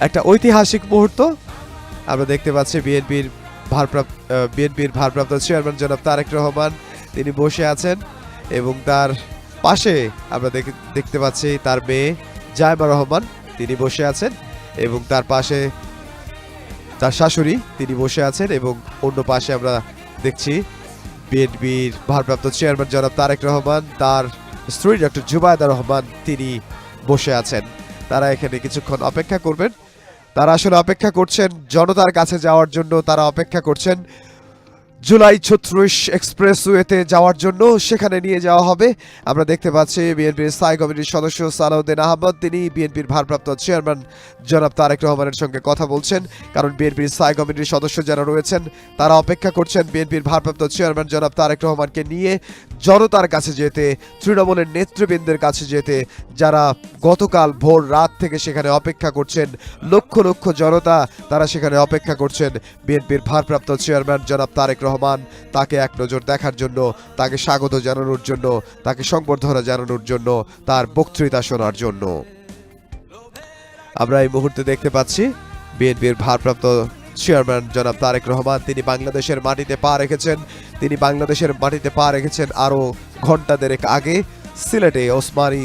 একটা ঐতিহাসিক মুহূর্ত। আমরা দেখতে পাচ্ছি বিএনপির ভারপ্রাপ্ত চেয়ারম্যান জনাব তারেক রহমান তিনি বসে আছেন এবং তার পাশে আমরা দেখতে পাচ্ছি তার মেয়ে জায়মা রহমান তিনি বসে আছেন এবং তার পাশে তার শাশুড়ি তিনি বসে আছেন এবং অন্য পাশে আমরা দেখছি বিএনপির ভারপ্রাপ্ত চেয়ারম্যান জনাব তারেক রহমান, তার স্ত্রী ডক্টর জুবায়দা রহমান তিনি বসে আছেন। তারা এখানে কিছুক্ষণ অপেক্ষা করবেন। তারা আসলে অপেক্ষা করছেন জনতার কাছে যাওয়ার জন্য, তারা অপেক্ষা করছেন জুলাই ৩৬ এক্সপ্রেসওয়েতে যাওয়ার জন্য, সেখানে নিয়ে যাওয়া হবে। আমরা দেখতে পাচ্ছি বিএনপির স্থায়ী কমিটির সদস্য সালাউদ্দিন আহমদ তিনি বিএনপির ভারপ্রাপ্ত চেয়ারম্যান জনাব তারেক রহমানের সঙ্গে কথা বলছেন, কারণ বিএনপির স্থায়ী কমিটির সদস্য যারা রয়েছেন তারা অপেক্ষা করছেন বিএনপির ভারপ্রাপ্ত চেয়ারম্যান জনাব তারেক রহমানকে নিয়ে জনতার কাছে যেতে, তৃণমূলের নেতৃবৃন্দের কাছে যেতে, যারা গতকাল ভোর রাত থেকে সেখানে অপেক্ষা করছেন। লক্ষ লক্ষ জনতা তারা সেখানে অপেক্ষা করছেন বিএনপির ভারপ্রাপ্ত চেয়ারম্যান জনাব তারেক রহমান তাকে এক নজর দেখার জন্য, তাকে স্বাগত জানানোর জন্য, তাকে সংবর্ধনা জানানোর জন্য, তার বক্তৃতা শোনার জন্য। আমরা এই মুহূর্তে দেখতে পাচ্ছি বিএনপির ভারপ্রাপ্ত চেয়ারম্যান জনাব তারেক রহমান তিনি বাংলাদেশের মাটিতে পা রেখেছেন। আরো ঘণ্টা দেড়েক আগে সিলেটে ওসমানী